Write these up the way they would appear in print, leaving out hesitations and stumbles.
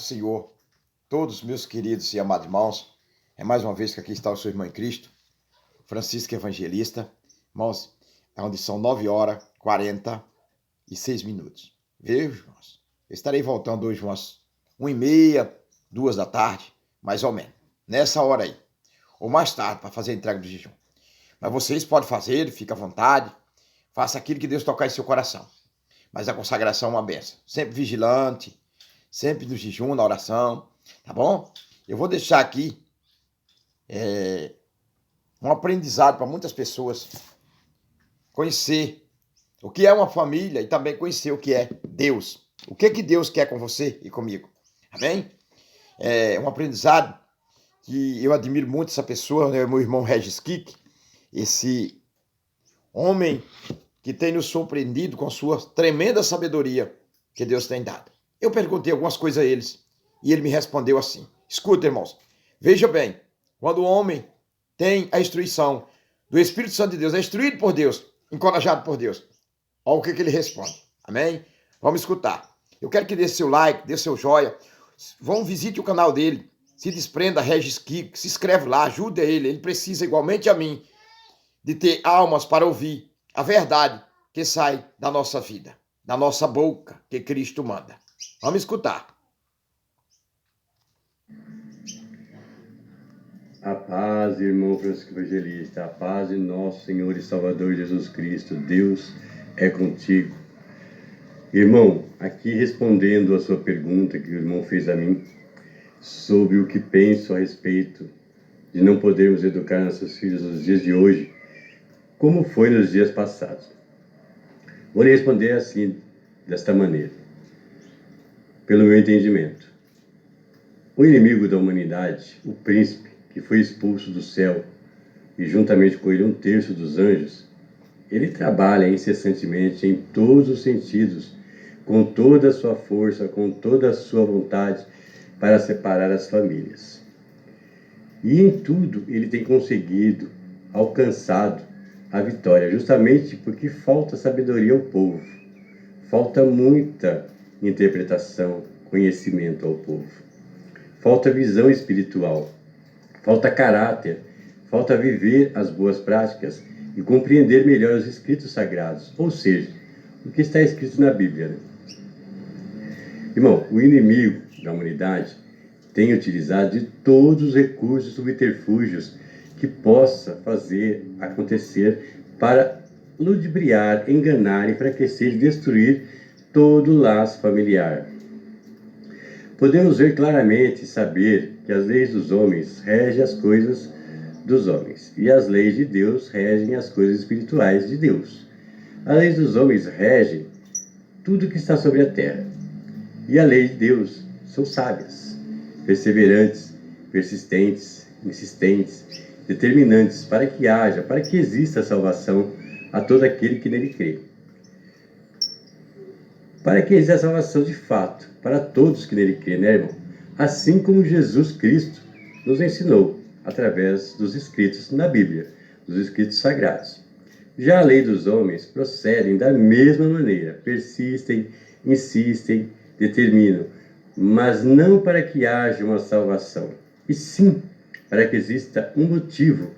Senhor, todos meus queridos e amados irmãos. É mais uma vez que aqui está o seu irmão em Cristo, Francisco Evangelista. Irmãos, é onde são 9h46. Viu, irmãos? Eu estarei voltando hoje umas 1h30, 2 da tarde, mais ou menos. Nessa hora aí. Ou mais tarde, para fazer a entrega do jejum. Mas vocês podem fazer, fica à vontade. Faça aquilo que Deus tocar em seu coração. Mas a consagração é uma benção. Sempre vigilante, sempre no jejum, na oração, tá bom? Eu vou deixar aqui um aprendizado para muitas pessoas conhecer o que é uma família e também conhecer o que é Deus. O que Deus quer com você e comigo. Amém? É um aprendizado que eu admiro muito essa pessoa, né? Meu irmão Regis Kik, esse homem que tem nos surpreendido com sua tremenda sabedoria que Deus tem dado. Eu perguntei algumas coisas a eles e ele me respondeu assim. Escuta, irmãos, veja bem, quando o homem tem a instrução do Espírito Santo de Deus, é instruído por Deus, encorajado por Deus, olha o que ele responde. Amém? Vamos escutar. Eu quero que dê seu like, dê seu joia, vão visite o canal dele, se desprenda, Regis Kik, se inscreve lá, ajude ele precisa igualmente a mim de ter almas para ouvir a verdade que sai da nossa vida, da nossa boca que Cristo manda. Vamos escutar. A paz, irmão Francisco Evangelista, a paz de nosso Senhor e Salvador Jesus Cristo, Deus é contigo. Irmão, aqui respondendo a sua pergunta que o irmão fez a mim, sobre o que penso a respeito de não podermos educar nossos filhos nos dias de hoje, como foi nos dias passados. Vou lhe responder assim, desta maneira, pelo meu entendimento. O inimigo da humanidade, o príncipe, que foi expulso do céu, e juntamente com ele 1/3 dos anjos, ele trabalha incessantemente em todos os sentidos, com toda a sua força, com toda a sua vontade, para separar as famílias. E em tudo ele tem conseguido, alcançado a vitória, justamente porque falta sabedoria ao povo, falta muita interpretação, conhecimento ao povo, falta visão espiritual, falta caráter, falta viver as boas práticas e compreender melhor os escritos sagrados, ou seja, o que está escrito na Bíblia. Né? Irmão, o inimigo da humanidade tem utilizado de todos os recursos e subterfúgios que possa fazer acontecer para ludibriar, enganar, enfraquecer e destruir todo o laço familiar. Podemos ver claramente e saber que as leis dos homens regem as coisas dos homens e as leis de Deus regem as coisas espirituais de Deus. As leis dos homens regem tudo que está sobre a terra e a lei de Deus são sábias, perseverantes, persistentes, insistentes, determinantes para que haja, para que exista a salvação a todo aquele que nele crê. Para que exista a salvação de fato, para todos que nele crê, né, irmão? Assim como Jesus Cristo nos ensinou, através dos escritos na Bíblia, dos escritos sagrados. Já a lei dos homens procedem da mesma maneira, persistem, insistem, determinam, mas não para que haja uma salvação, e sim para que exista um motivo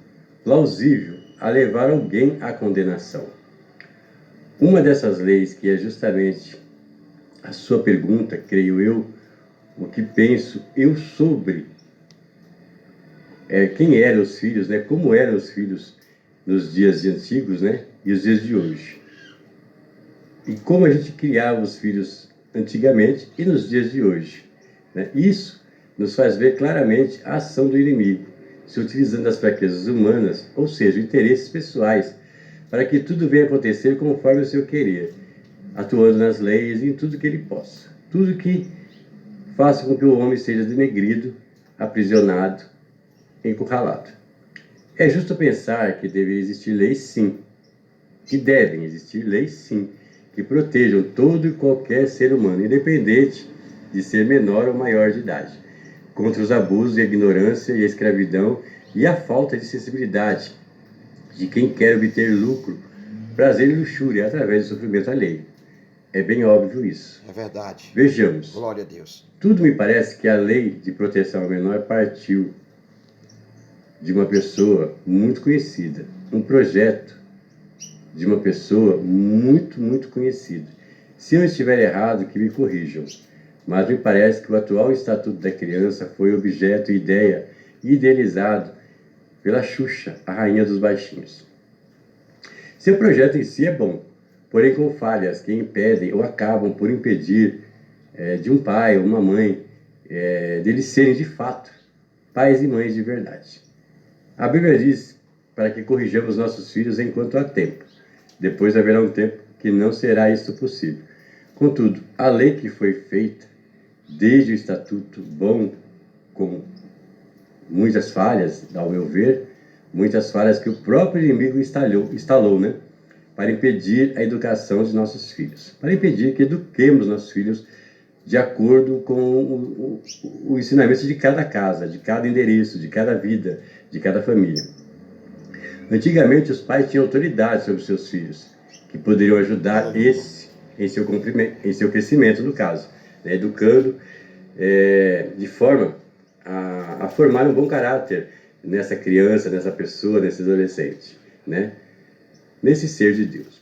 plausível a levar alguém à condenação. Uma dessas leis, que é justamente a sua pergunta, creio eu, o que penso eu sobre quem eram os filhos, né? Como eram os filhos nos dias antigos, né? E os dias de hoje. E como a gente criava os filhos antigamente e nos dias de hoje. Né? Isso nos faz ver claramente a ação do inimigo, se utilizando das fraquezas humanas, ou seja, interesses pessoais, para que tudo venha acontecer conforme o seu querer, atuando nas leis e em tudo que ele possa. Tudo que faça com que o homem seja denegrido, aprisionado, encurralado. É justo pensar que deve existir leis sim, que devem existir leis sim, que protejam todo e qualquer ser humano, independente de ser menor ou maior de idade, contra os abusos e a ignorância e a escravidão e a falta de sensibilidade de quem quer obter lucro, prazer e luxúria através do sofrimento alheio. É bem óbvio isso. É verdade. Vejamos. Glória a Deus. Tudo me parece que a lei de proteção ao menor partiu de uma pessoa muito conhecida. Um projeto de uma pessoa muito conhecida. Se eu estiver errado, que me corrijam. Mas me parece que o atual Estatuto da Criança foi objeto e ideia idealizado pela Xuxa, a rainha dos baixinhos. Seu projeto em si é bom, porém com falhas que impedem ou acabam por impedir de um pai ou uma mãe deles serem de fato pais e mães de verdade. A Bíblia diz para que corrijamos nossos filhos enquanto há tempo. Depois haverá um tempo que não será isso possível. Contudo, a lei que foi feita, desde o Estatuto bom, com muitas falhas, ao meu ver, muitas falhas que o próprio inimigo instalou, né? Para impedir a educação de nossos filhos, para impedir que eduquemos nossos filhos de acordo com o ensinamento de cada casa, de cada endereço, de cada vida, de cada família. Antigamente, os pais tinham autoridade sobre seus filhos, que poderiam ajudar esse em seu crescimento, no caso, né? Educando de forma a formar um bom caráter nessa criança, nessa pessoa, nesse adolescente, né? Nesse ser de Deus.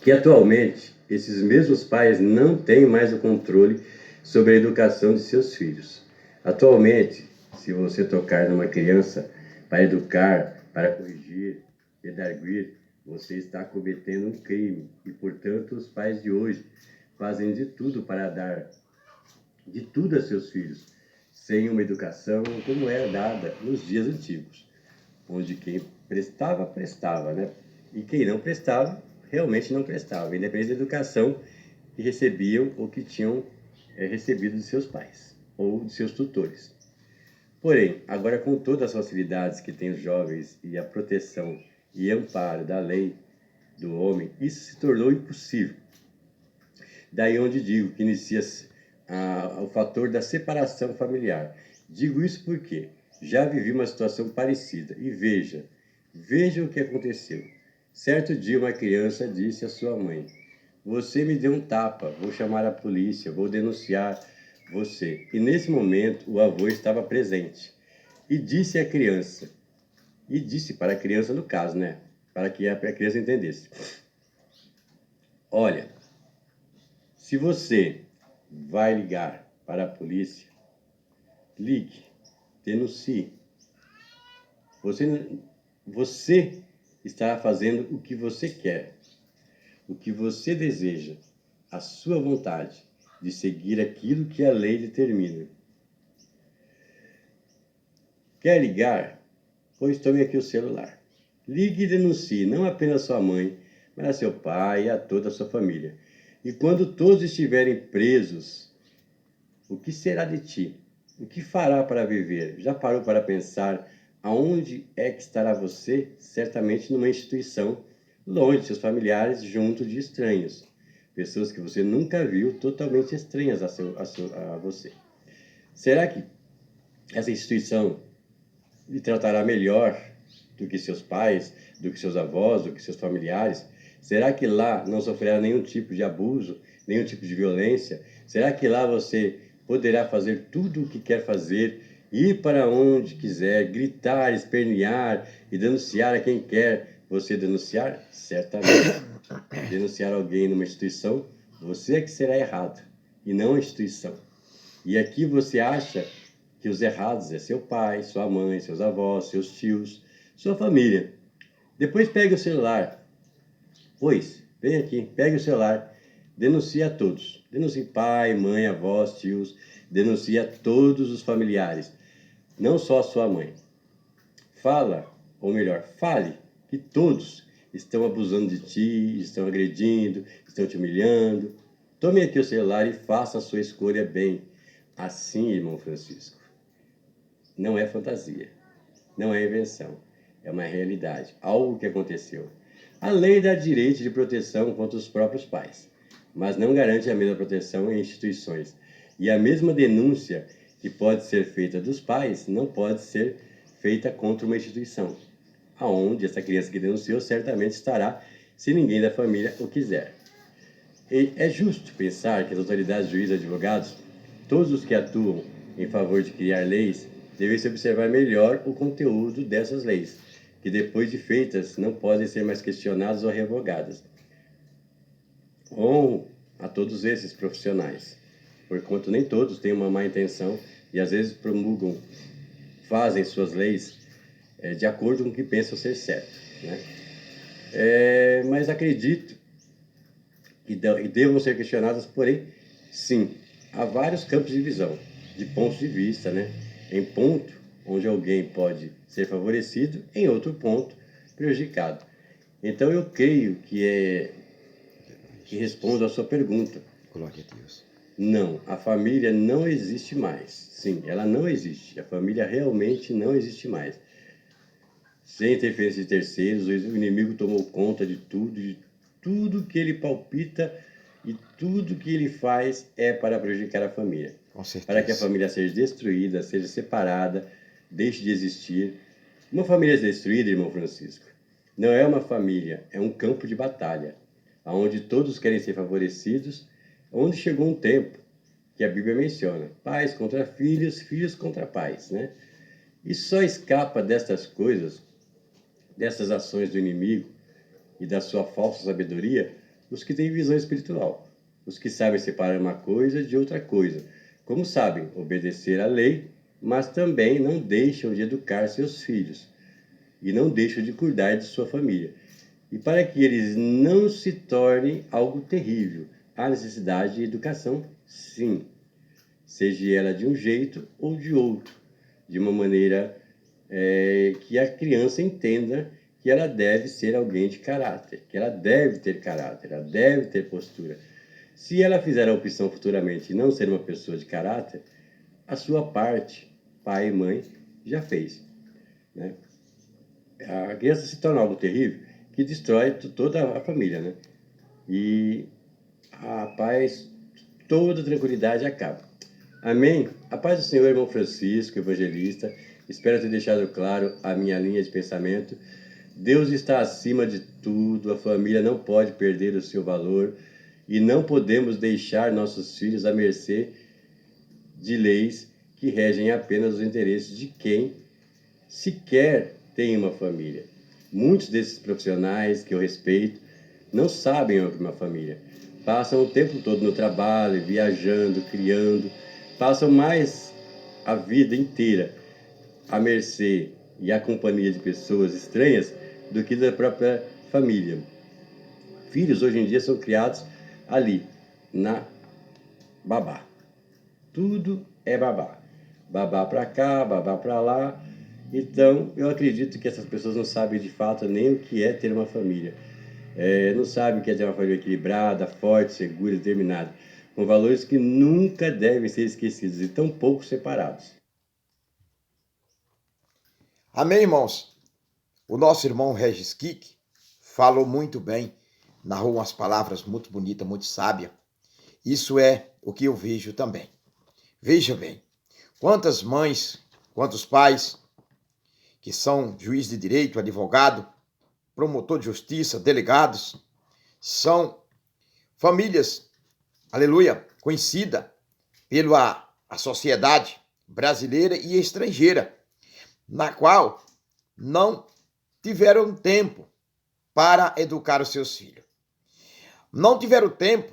Que atualmente, esses mesmos pais não têm mais o controle sobre a educação de seus filhos. Atualmente, se você tocar numa criança para educar, para corrigir, redarguir, você está cometendo um crime. E, portanto, os pais de hoje fazem de tudo para dar de tudo a seus filhos, sem uma educação como era dada nos dias antigos, onde quem prestava, prestava, né? E quem não prestava, realmente não prestava, independente da educação que recebiam ou que tinham recebido de seus pais ou de seus tutores. Porém, agora com todas as facilidades que têm os jovens e a proteção e amparo da lei do homem, isso se tornou impossível. Daí onde digo que inicia-se o fator da separação familiar. Digo isso porque já vivi uma situação parecida e veja o que aconteceu. Certo dia uma criança disse à sua mãe: "Você me deu um tapa, vou chamar a polícia, vou denunciar você." E nesse momento o avô estava presente e disse para a criança no caso, né? Para que a criança entendesse: "Olha, se você vai ligar para a polícia, ligue, denuncie. Você estará fazendo o que você quer, o que você deseja, a sua vontade de seguir aquilo que a lei determina. Quer ligar? Pois tome aqui o celular. Ligue e denuncie não apenas a sua mãe, mas a seu pai e a toda a sua família. E quando todos estiverem presos, o que será de ti? O que fará para viver? Já parou para pensar aonde é que estará você? Certamente numa instituição, longe de seus familiares, junto de estranhos. Pessoas que você nunca viu, totalmente estranhas a você. Será que essa instituição lhe tratará melhor do que seus pais, do que seus avós, do que seus familiares? Será que lá não sofrerá nenhum tipo de abuso, nenhum tipo de violência? Será que lá você poderá fazer tudo o que quer fazer, ir para onde quiser, gritar, espernear e denunciar a quem quer você denunciar? Certamente. Denunciar alguém numa instituição, você é que será errado, e não a instituição. E aqui você acha que os errados é seu pai, sua mãe, seus avós, seus tios, sua família. Depois pegue o celular. Pois, vem aqui, pegue o celular, denuncie a todos. Denuncie pai, mãe, avós, tios, denuncie a todos os familiares, não só a sua mãe. Fala, ou melhor, fale que todos estão abusando de ti, estão agredindo, estão te humilhando. Tome aqui o celular e faça a sua escolha bem. Assim, irmão Francisco, não é fantasia, não é invenção, é uma realidade, algo que aconteceu. A lei dá direito de proteção contra os próprios pais, mas não garante a mesma proteção em instituições. E a mesma denúncia que pode ser feita dos pais não pode ser feita contra uma instituição, aonde essa criança que denunciou certamente estará, se ninguém da família o quiser. E é justo pensar que as autoridades, juízes e advogados, todos os que atuam em favor de criar leis, devem se observar melhor o conteúdo dessas leis, que depois de feitas não podem ser mais questionadas ou revogadas. Honro a todos esses profissionais, porquanto nem todos têm uma má intenção e às vezes promulgam, fazem suas leis de acordo com o que pensam ser certo, né? Mas acredito que devam ser questionadas, porém, sim, há vários campos de visão, de pontos de vista, né? Em ponto onde alguém pode ser favorecido, em outro ponto prejudicado. Então eu creio que respondo à sua pergunta. Glória a Deus. Não, a família não existe mais. Sim, ela não existe. A família realmente não existe mais. Sem interferência de terceiros, o inimigo tomou conta de tudo que ele palpita e tudo que ele faz é para prejudicar a família. Com certeza. Para que a família seja destruída, seja separada, deixe de existir. Uma família destruída, irmão Francisco, não é uma família, é um campo de batalha, onde todos querem ser favorecidos, onde chegou um tempo que a Bíblia menciona, pais contra filhos, filhos contra pais, né? E só escapa destas coisas, dessas ações do inimigo e da sua falsa sabedoria, os que têm visão espiritual, os que sabem separar uma coisa de outra coisa, como sabem obedecer à lei, mas também não deixam de educar seus filhos e não deixam de cuidar de sua família. E para que eles não se tornem algo terrível, há necessidade de educação, sim, seja ela de um jeito ou de outro, de uma maneira que a criança entenda que ela deve ser alguém de caráter, que ela deve ter caráter, ela deve ter postura. Se ela fizer a opção futuramente de não ser uma pessoa de caráter, a sua parte, pai e mãe, já fez, né? A criança se torna algo terrível que destrói toda a família, né? E a paz, toda a tranquilidade acaba. Amém? A paz do Senhor, irmão Francisco, evangelista. Espero ter deixado claro a minha linha de pensamento. Deus está acima de tudo, a família não pode perder o seu valor e não podemos deixar nossos filhos à mercê de leis que regem apenas os interesses de quem sequer tem uma família. Muitos desses profissionais que eu respeito não sabem o que é uma família. Passam o tempo todo no trabalho, viajando, criando, passam mais a vida inteira à mercê e à companhia de pessoas estranhas do que da própria família. Filhos hoje em dia são criados ali, na babá. Tudo é babá. Babá para cá, babá para lá. Então, eu acredito que essas pessoas não sabem de fato nem o que é ter uma família. Não sabem o que é ter uma família equilibrada, forte, segura, determinada, com valores que nunca devem ser esquecidos e tão pouco separados. Amém, irmãos? O nosso irmão Regis Kik falou muito bem, narrou umas palavras muito bonitas, muito sábias. Isso é o que eu vejo também. Veja bem, quantas mães, quantos pais que são juiz de direito, advogado, promotor de justiça, delegados, são famílias, aleluia, conhecida pela a sociedade brasileira e estrangeira, na qual não tiveram tempo para educar os seus filhos. Não tiveram tempo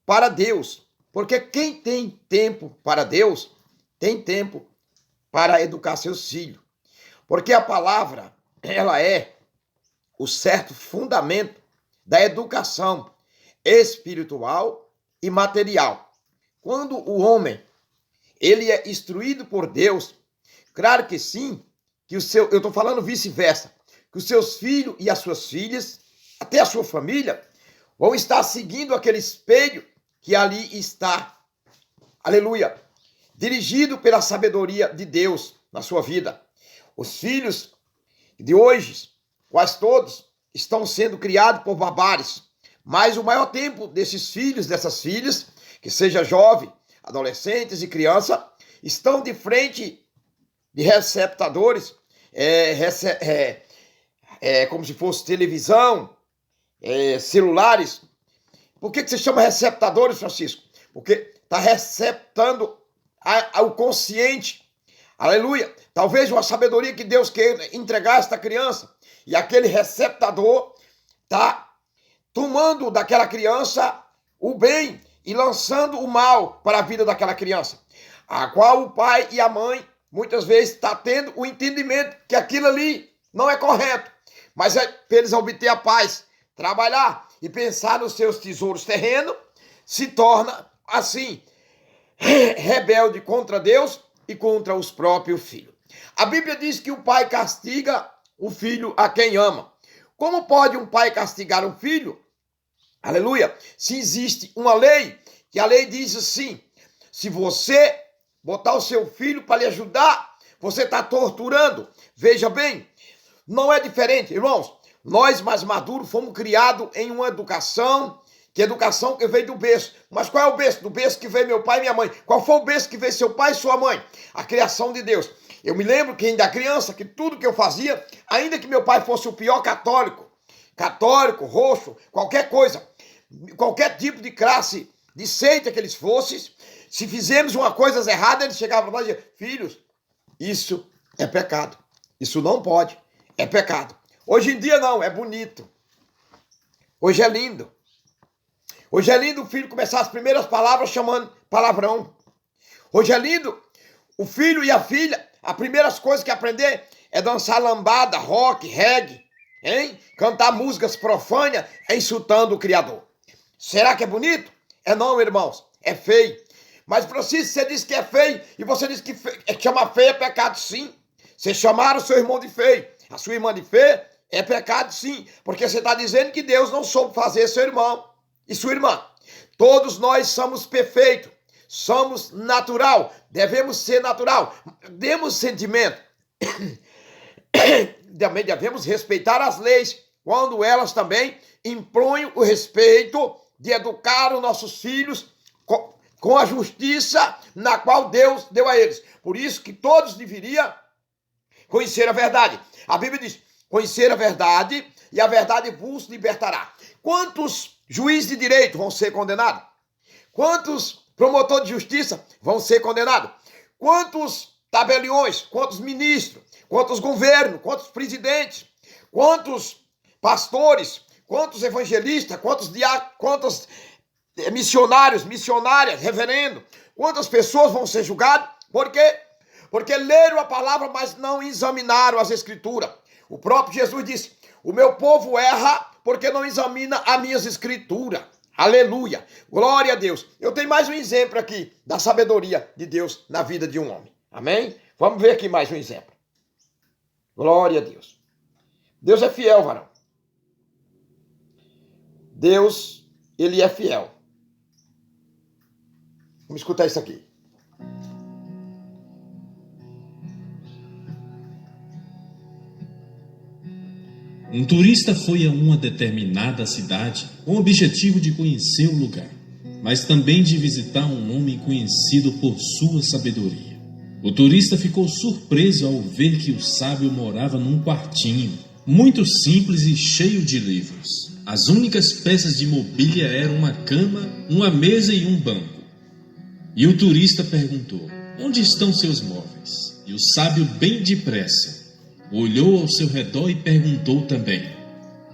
para Deus, porque quem tem tempo para Deus, tem tempo para educar seus filhos. Porque a palavra, ela é o certo fundamento da educação espiritual e material. Quando o homem, ele é instruído por Deus, claro que sim, eu estou falando vice-versa, que os seus filhos e as suas filhas, até a sua família, vão estar seguindo aquele espelho que ali está, aleluia, dirigido pela sabedoria de Deus na sua vida. Os filhos de hoje, quase todos, estão sendo criados por babários, mas o maior tempo desses filhos, dessas filhas, que seja jovem, adolescentes e criança, estão de frente de receptadores, como se fosse televisão, celulares, Por que você chama receptadores, Francisco? Porque está receptando o consciente. Aleluia. Talvez uma sabedoria que Deus queira entregar a esta criança. E aquele receptador está tomando daquela criança o bem e lançando o mal para a vida daquela criança. A qual o pai e a mãe, muitas vezes, está tendo o entendimento que aquilo ali não é correto. Mas é para eles obter a paz, trabalhar e pensar nos seus tesouros terrenos, se torna, assim, rebelde contra Deus e contra os próprios filhos. A Bíblia diz que o pai castiga o filho a quem ama. Como pode um pai castigar um filho? Aleluia! Se existe uma lei, que a lei diz assim, se você botar o seu filho para lhe ajudar, você está torturando. Veja bem, não é diferente, irmãos. Nós mais maduros fomos criados em uma educação que veio do berço. Mas qual é o berço? Do berço que veio meu pai e minha mãe. Qual foi o berço que veio seu pai e sua mãe? A criação de Deus. Eu me lembro que ainda criança, que tudo que eu fazia, ainda que meu pai fosse o pior católico, roxo, qualquer coisa, qualquer tipo de classe, de seita que eles fossem, se fizermos uma coisa errada, eles chegavam para nós e diziam, filhos, isso é pecado. Isso não pode, é pecado. Hoje em dia não, é bonito. Hoje é lindo. Hoje é lindo o filho começar as primeiras palavras chamando palavrão. Hoje é lindo o filho e a filha, as primeiras coisas que aprender é dançar lambada, rock, reggae, hein? Cantar músicas profanas, insultando o Criador. Será que é bonito? É não, irmãos, é feio. Mas, Francisco, você disse que é feio e você disse que chamar feio é pecado, sim. Você chamaram o seu irmão de feio, a sua irmã de feio, é pecado, sim. Porque você está dizendo que Deus não soube fazer seu irmão e sua irmã. Todos nós somos perfeitos, somos natural, devemos ser natural, temos sentimento. Também devemos respeitar as leis, quando elas também impõem o respeito de educar os nossos filhos com a justiça na qual Deus deu a eles. Por isso que todos deveriam conhecer a verdade. A Bíblia diz, conhecer a verdade e a verdade vos libertará. Quantos juízes de direito vão ser condenados? Quantos promotores de justiça vão ser condenados? Quantos tabeliões, quantos ministros, quantos governos, quantos presidentes, quantos pastores, quantos evangelistas, quantos diáconos, quantos missionários, missionárias, reverendo, quantas pessoas vão ser julgadas? Por quê? Porque leram a palavra, mas não examinaram as escrituras. O próprio Jesus disse, o meu povo erra porque não examina as minhas escrituras. Aleluia, glória a Deus. Eu tenho mais um exemplo aqui da sabedoria de Deus na vida de um homem. Amém? Vamos ver aqui mais um exemplo. Glória a Deus. Deus é fiel, varão. Deus, ele é fiel. Vamos escutar isso aqui. Um turista foi a uma determinada cidade com o objetivo de conhecer o lugar, mas também de visitar um homem conhecido por sua sabedoria. O turista ficou surpreso ao ver que o sábio morava num quartinho, muito simples e cheio de livros. As únicas peças de mobília eram uma cama, uma mesa e um banco. E o turista perguntou, onde estão seus móveis? E o sábio, bem depressa, olhou ao seu redor e perguntou também,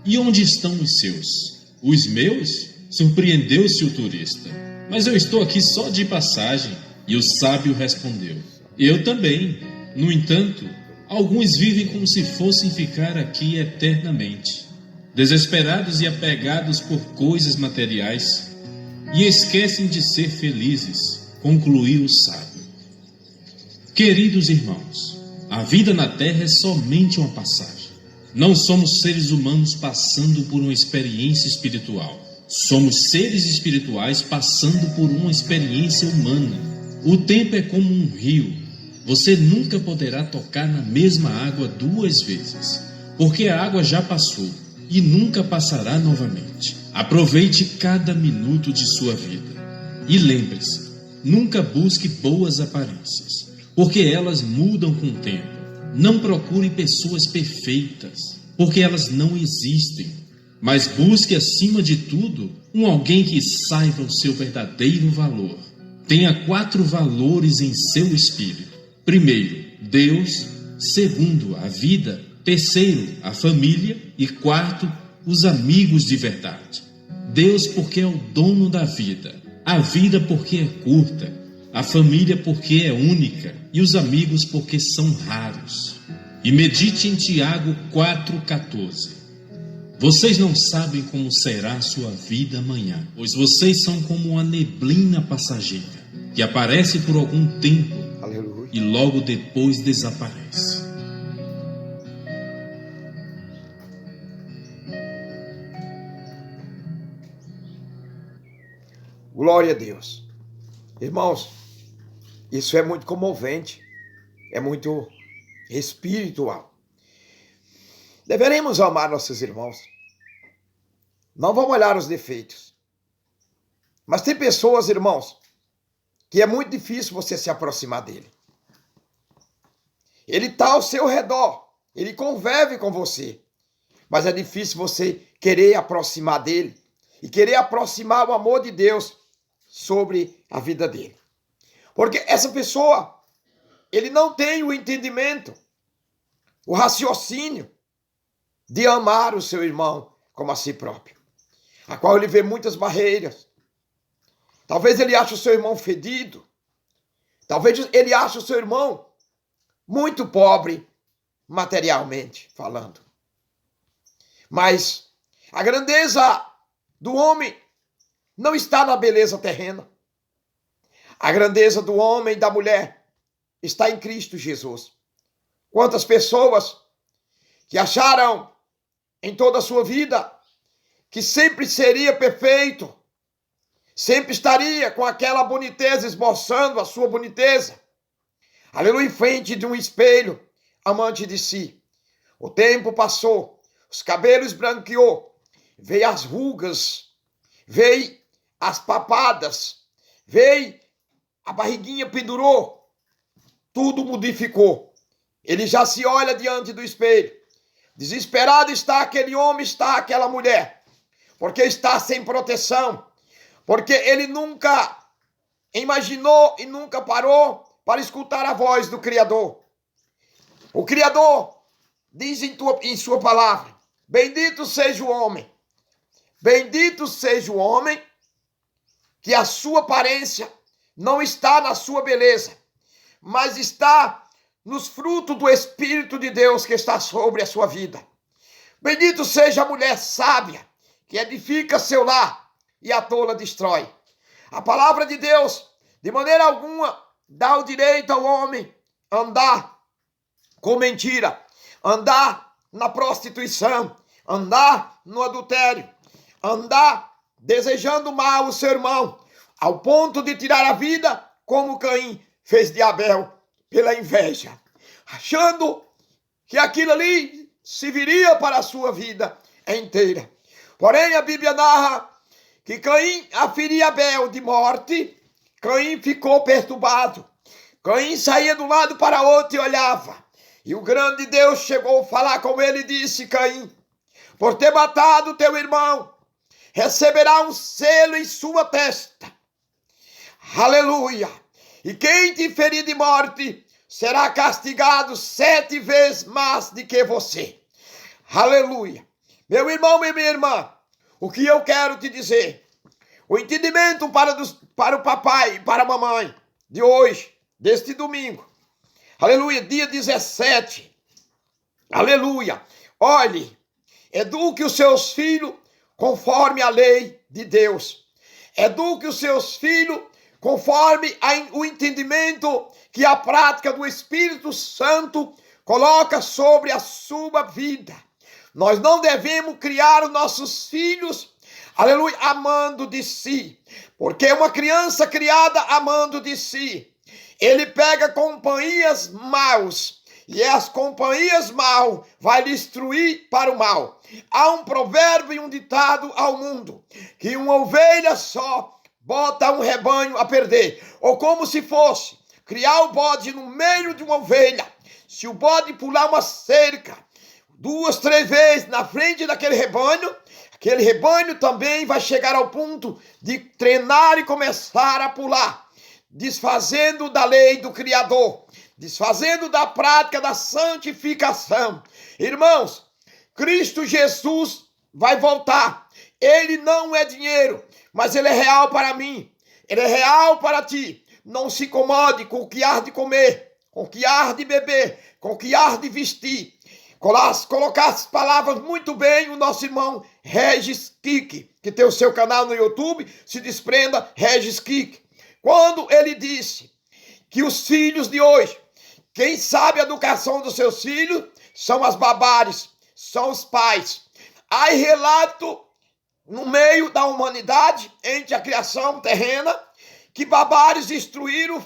e onde estão os seus? Os meus? Surpreendeu-se o turista. Mas eu estou aqui só de passagem. E o sábio respondeu, eu também. No entanto, alguns vivem como se fossem ficar aqui eternamente, desesperados e apegados por coisas materiais, e esquecem de ser felizes, concluiu o sábio. Queridos irmãos, a vida na Terra é somente uma passagem. Não somos seres humanos passando por uma experiência espiritual. Somos seres espirituais passando por uma experiência humana. O tempo é como um rio. Você nunca poderá tocar na mesma água duas vezes, porque a água já passou e nunca passará novamente. Aproveite cada minuto de sua vida. E lembre-se, nunca busque boas aparências, porque elas mudam com o tempo. Não procure pessoas perfeitas, porque elas não existem. Mas busque, acima de tudo, alguém que saiba o seu verdadeiro valor. Tenha 4 valores em seu espírito. Primeiro, Deus. Segundo, a vida. Terceiro, a família. E quarto, os amigos de verdade. Deus porque é o dono da vida. A vida porque é curta. A família porque é única. E os amigos porque são raros. E medite em Tiago 4,14. Vocês não sabem como será a sua vida amanhã, pois vocês são como uma neblina passageira, que aparece por algum tempo, Aleluia. E logo depois desaparece. Glória a Deus. Irmãos, isso é muito comovente, é muito espiritual. Deveremos amar nossos irmãos. Não vamos olhar os defeitos. Mas tem pessoas, irmãos, que é muito difícil você se aproximar dele. Ele está ao seu redor, ele convive com você, mas é difícil você querer aproximar dele e querer aproximar o amor de Deus sobre a vida dele. Porque essa pessoa, ele não tem o entendimento, o raciocínio de amar o seu irmão como a si próprio, a qual ele vê muitas barreiras. Talvez ele ache o seu irmão fedido, talvez ele ache o seu irmão muito pobre, materialmente falando. Mas a grandeza do homem não está na beleza terrena. A grandeza do homem e da mulher está em Cristo Jesus. Quantas pessoas que acharam em toda a sua vida que sempre seria perfeito, sempre estaria com aquela boniteza, esboçando a sua boniteza, aleluia, em frente de um espelho, amante de si. O tempo passou, os cabelos branqueou, veio as rugas, veio as papadas, veio a barriguinha pendurou, tudo modificou. Ele já se olha diante do espelho. Desesperado está aquele homem, está aquela mulher, porque está sem proteção, porque ele nunca imaginou e nunca parou para escutar a voz do Criador. O Criador diz em sua palavra: bendito seja o homem, bendito seja o homem que a sua aparência não está na sua beleza, mas está nos frutos do Espírito de Deus que está sobre a sua vida. Bendito seja a mulher sábia, que edifica seu lar e a tola destrói. A palavra de Deus, de maneira alguma, dá o direito ao homem andar com mentira, andar na prostituição, andar no adultério, andar desejando mal o seu irmão, ao ponto de tirar a vida, como Caim fez de Abel, pela inveja, achando que aquilo ali serviria para a sua vida inteira. Porém, a Bíblia narra que Caim aferia Abel de morte. Caim ficou perturbado. Caim saía de um lado para outro e olhava. E o grande Deus chegou a falar com ele e disse: Caim, por ter matado teu irmão, receberá um selo em sua testa. Aleluia! E quem te ferir de morte será castigado 7 vezes mais do que você. Aleluia! Meu irmão e minha irmã, o que eu quero te dizer, o entendimento para o papai e para a mamãe de hoje, deste domingo, aleluia, dia 17, aleluia, olhe, eduque os seus filhos conforme a lei de Deus, eduque os seus filhos conforme o entendimento que a prática do Espírito Santo coloca sobre a sua vida. Nós não devemos criar os nossos filhos, aleluia, amando de si, porque uma criança criada amando de si, ele pega companhias maus, e as companhias mal vai destruir para o mal. Há um provérbio e um ditado ao mundo, que uma ovelha só bota um rebanho a perder, ou como se fosse criar o bode no meio de uma ovelha. Se o bode pular uma cerca, 2, 3 vezes na frente daquele rebanho, aquele rebanho também vai chegar ao ponto de treinar e começar a pular, desfazendo da lei do Criador, desfazendo da prática da santificação. Irmãos, Cristo Jesus vai voltar. Ele não é dinheiro, mas ele é real para mim. Ele é real para ti. Não se incomode com o que há de comer, com o que há de beber, com o que há de vestir. Colocar as palavras muito bem o nosso irmão Regis Kik, que tem o seu canal no YouTube, se desprenda Regis Kik. Quando ele disse que os filhos de hoje, quem sabe a educação dos seus filhos, são as babás, são os pais. Há relato no meio da humanidade, entre a criação terrena, que babás instruíram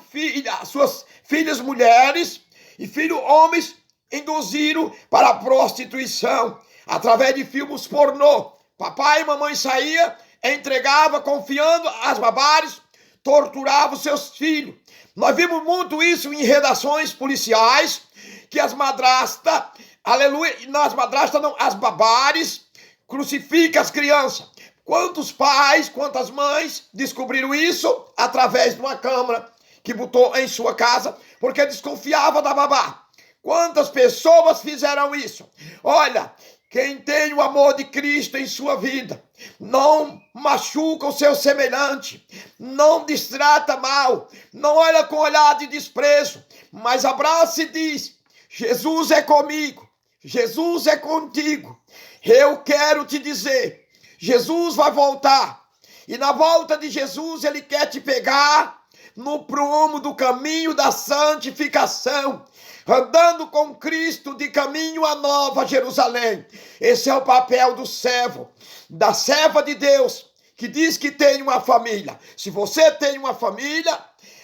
suas filhas mulheres e filhos homens, induziram para a prostituição através de filmes pornô. Papai e mamãe saía, entregava confiando às babás, torturava os seus filhos. Nós vimos muito isso em redações policiais, que as madrastas, aleluia, nas madrastas não, as babás crucificam as crianças. Quantos pais, quantas mães descobriram isso através de uma câmera que botou em sua casa, porque desconfiava da babá. Quantas pessoas fizeram isso? Olha, quem tem o amor de Cristo em sua vida, não machuca o seu semelhante, não destrata mal, não olha com olhar de desprezo, mas abraça e diz: Jesus é comigo, Jesus é contigo. Eu quero te dizer, Jesus vai voltar, e na volta de Jesus ele quer te pegar no prumo do caminho da santificação, andando com Cristo de caminho a Nova Jerusalém. Esse é o papel do servo, da serva de Deus, que diz que tem uma família. Se você tem uma família,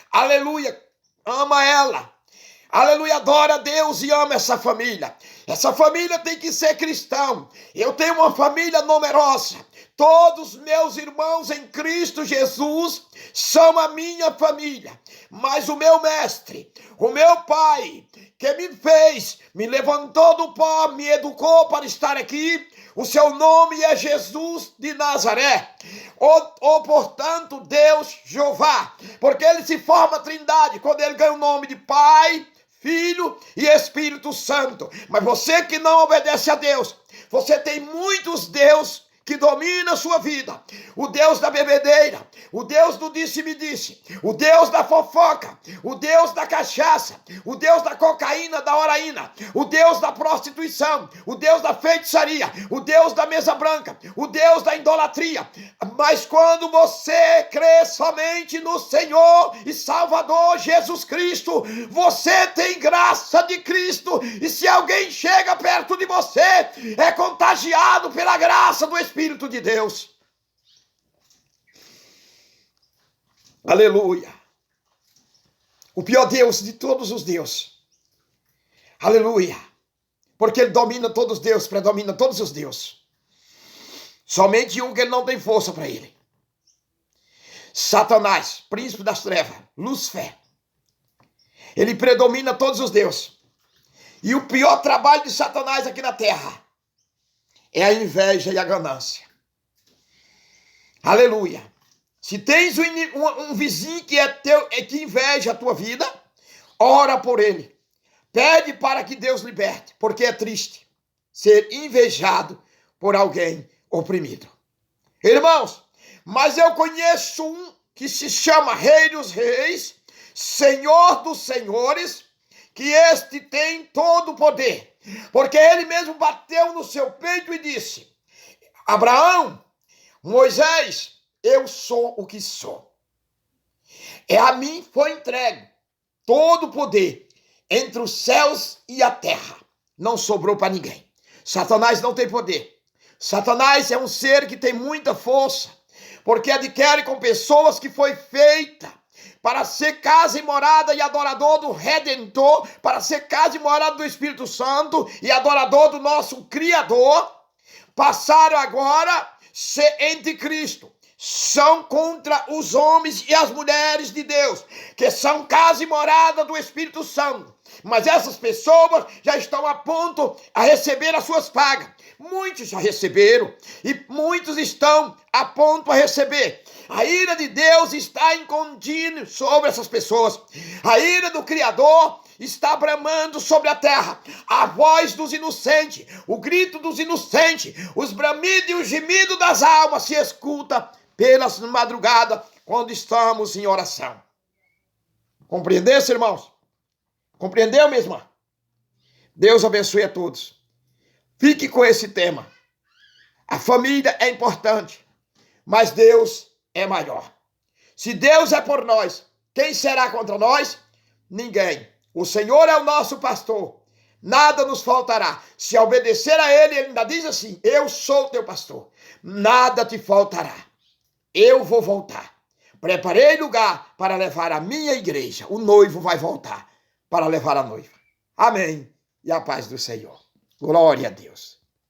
aleluia, ama ela. Aleluia, adora a Deus e ama essa família. Essa família tem que ser cristã. Eu tenho uma família numerosa. Todos meus irmãos em Cristo Jesus são a minha família. Mas o meu mestre, o meu pai, que me fez, me levantou do pó, me educou para estar aqui, o seu nome é Jesus de Nazaré. Ou portanto, Deus Jeová. Porque ele se forma trindade quando ele ganha o nome de Pai, Filho e Espírito Santo. Mas você que não obedece a Deus, você tem muitos deuses que domina a sua vida. O Deus da bebedeira, o Deus do disse-me-disse, o Deus da fofoca, o Deus da cachaça, o Deus da cocaína, da oraína, o Deus da prostituição, o Deus da feitiçaria, o Deus da mesa branca, o Deus da idolatria. Mas quando você crê somente no Senhor e Salvador Jesus Cristo, você tem graça de Cristo, e se alguém chega perto de você, é contagiado pela graça do Espírito de Deus. Aleluia. O pior Deus de todos os deuses. Aleluia. Porque ele domina todos os deuses, predomina todos os deuses. Somente um que ele não tem força para ele. Satanás, príncipe das trevas, Lúcifer. Ele predomina todos os deuses. E o pior trabalho de Satanás aqui na terra é a inveja e a ganância. Aleluia. Se tens um vizinho que é teu, que inveja a tua vida, ora por ele. Pede para que Deus liberte, porque é triste ser invejado por alguém oprimido. Irmãos, mas eu conheço um que se chama Rei dos Reis, Senhor dos Senhores, que este tem todo o poder. Porque ele mesmo bateu no seu peito e disse: Abraão, Moisés, eu sou o que sou. A mim foi entregue todo o poder entre os céus e a terra. Não sobrou para ninguém. Satanás não tem poder. Satanás é um ser que tem muita força, porque adquire com pessoas que foi feita para ser casa e morada e adorador do Redentor, para ser casa e morada do Espírito Santo e adorador do nosso Criador, passaram agora a ser anticristo, são contra os homens e as mulheres de Deus, que são casa e morada do Espírito Santo. Mas essas pessoas já estão a ponto a receber as suas pagas. Muitos já receberam e muitos estão a ponto a receber. A ira de Deus está em contínuo sobre essas pessoas. A ira do Criador está bramando sobre a terra. A voz dos inocentes, o grito dos inocentes, os bramidos e o gemido das almas se escuta pelas madrugadas quando estamos em oração. Compreendesse, irmãos? Compreendeu, minha irmã? Deus abençoe a todos. Fique com esse tema. A família é importante, mas Deus é maior. Se Deus é por nós, quem será contra nós? Ninguém. O Senhor é o nosso pastor. Nada nos faltará. Se obedecer a Ele, Ele ainda diz assim: eu sou teu pastor. Nada te faltará. Eu vou voltar. Preparei lugar para levar a minha igreja. O noivo vai voltar para levar a noiva. Amém. E a paz do Senhor. Glória a Deus.